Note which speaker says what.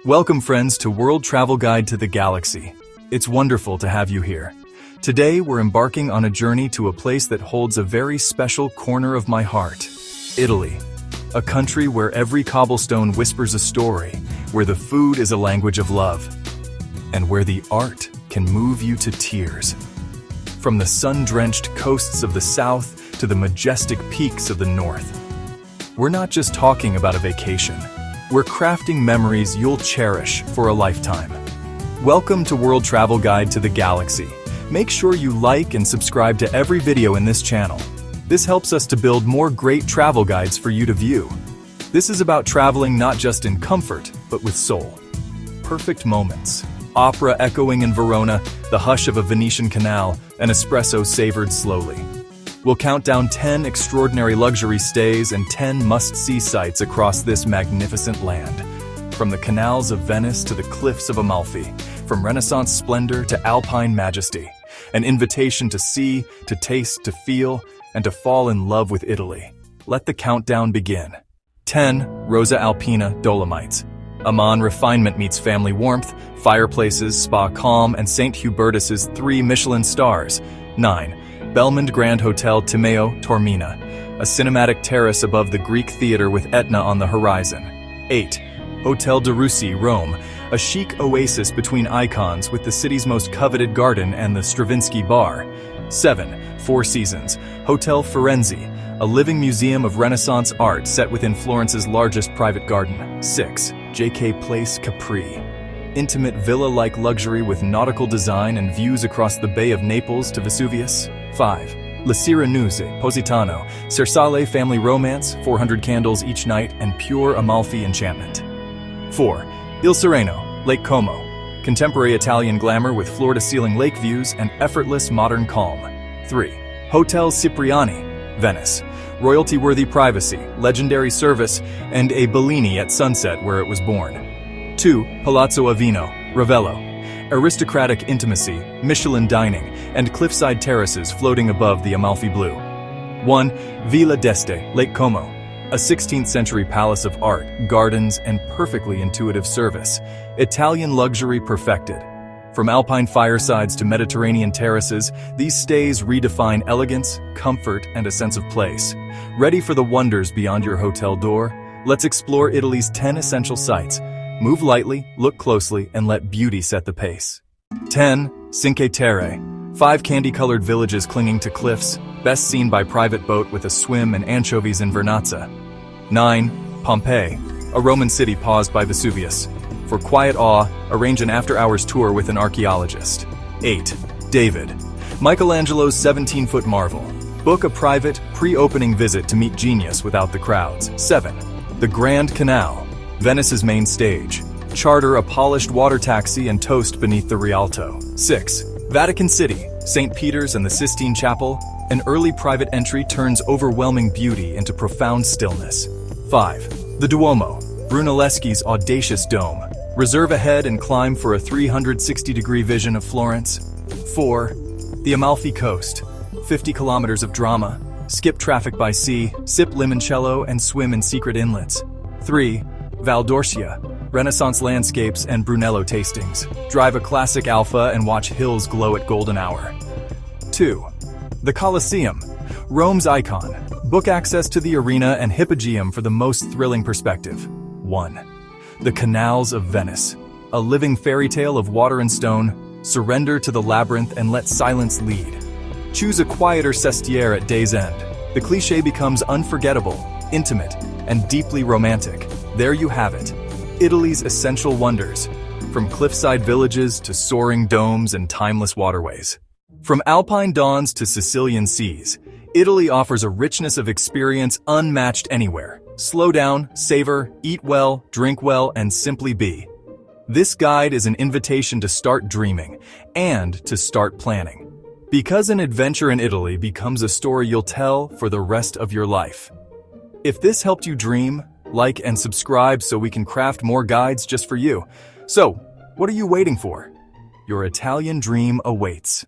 Speaker 1: Welcome friends to World Travel Guide to the Galaxy. It's wonderful to have you here. Today we're embarking on a journey to a place that holds a very special corner of my heart. Italy. A country where every cobblestone whispers a story, where the food is a language of love, and where the art can move you to tears. From the sun-drenched coasts of the south to the majestic peaks of the north. We're not just talking about a vacation. We're crafting memories you'll cherish for a lifetime. Welcome to World Travel Guide to the Galaxy. Make sure you like and subscribe to every video in this channel. This helps us to build more great travel guides for you to view. This is about traveling not just in comfort, but with soul. Perfect moments. Opera echoing in Verona, the hush of a Venetian canal, an espresso savored slowly. We'll count down 10 extraordinary luxury stays and 10 must-see sights across this magnificent land. From the canals of Venice to the cliffs of Amalfi, from Renaissance splendor to alpine majesty, an invitation to see, to taste, to feel, and to fall in love with Italy. Let the countdown begin. 10. Rosa Alpina Dolomites. Amman refinement meets family warmth, fireplaces, spa calm, and St. Hubertus's 3 Michelin stars. 9. Belmond Grand Hotel Timeo, Taormina, a cinematic terrace above the Greek theater with Etna on the horizon. 8. Hotel de Russi, Rome, a chic oasis between icons with the city's most coveted garden and the Stravinsky bar. 7. Four Seasons, Hotel Firenze, a living museum of Renaissance art set within Florence's largest private garden. 6. J.K. Place, Capri, intimate villa-like luxury with nautical design and views across the Bay of Naples to Vesuvius. 5. La Sirenuse, Positano, Cersale family romance, 400 candles each night, and pure Amalfi enchantment. 4. Il Sereno, Lake Como, contemporary Italian glamour with floor-to-ceiling lake views and effortless modern calm. 3. Hotel Cipriani, Venice, royalty-worthy privacy, legendary service, and a Bellini at sunset where it was born. 2. Palazzo Avino, Ravello, aristocratic intimacy, Michelin dining, and cliffside terraces floating above the Amalfi blue. 1. Villa d'Este, Lake Como, a 16th century palace of art, gardens, and perfectly intuitive service. Italian luxury perfected. From alpine firesides to Mediterranean terraces, these stays redefine elegance, comfort, and a sense of place. Ready for the wonders beyond your hotel door? Let's explore Italy's 10 essential sights. Move lightly, look closely, and let beauty set the pace. 10. Cinque Terre, 5 candy-colored villages clinging to cliffs, best seen by private boat with a swim and anchovies in Vernazza. 9. Pompeii, a Roman city paused by Vesuvius. For quiet awe, arrange an after-hours tour with an archaeologist. 8. David, Michelangelo's 17-foot marvel. Book a private, pre-opening visit to meet genius without the crowds. 7. The Grand Canal, Venice's main stage. Charter a polished water taxi and toast beneath the Rialto. 6. Vatican City, St. Peter's and the Sistine Chapel. An early private entry turns overwhelming beauty into profound stillness. 5. The Duomo, Brunelleschi's audacious dome. Reserve ahead and climb for a 360-degree vision of Florence. 4. The Amalfi Coast, 50 kilometers of drama. Skip traffic by sea, sip limoncello, and swim in secret inlets. 3. Val d'Orcia, Renaissance landscapes and Brunello tastings. Drive a classic Alfa and watch hills glow at golden hour. 2. The Colosseum, Rome's icon. Book access to the arena and Hippogeum for the most thrilling perspective. 1. The Canals of Venice, a living fairy tale of water and stone. Surrender to the labyrinth and let silence lead. Choose a quieter sestiere at day's end. The cliché becomes unforgettable, intimate, and deeply romantic. There you have it, Italy's essential wonders, from cliffside villages to soaring domes and timeless waterways. From alpine dawns to Sicilian seas, Italy offers a richness of experience unmatched anywhere. Slow down, savor, eat well, drink well, and simply be. This guide is an invitation to start dreaming and to start planning. Because an adventure in Italy becomes a story you'll tell for the rest of your life. If this helped you dream, like and subscribe so we can craft more guides just for you. So, what are you waiting for? Your Italian dream awaits.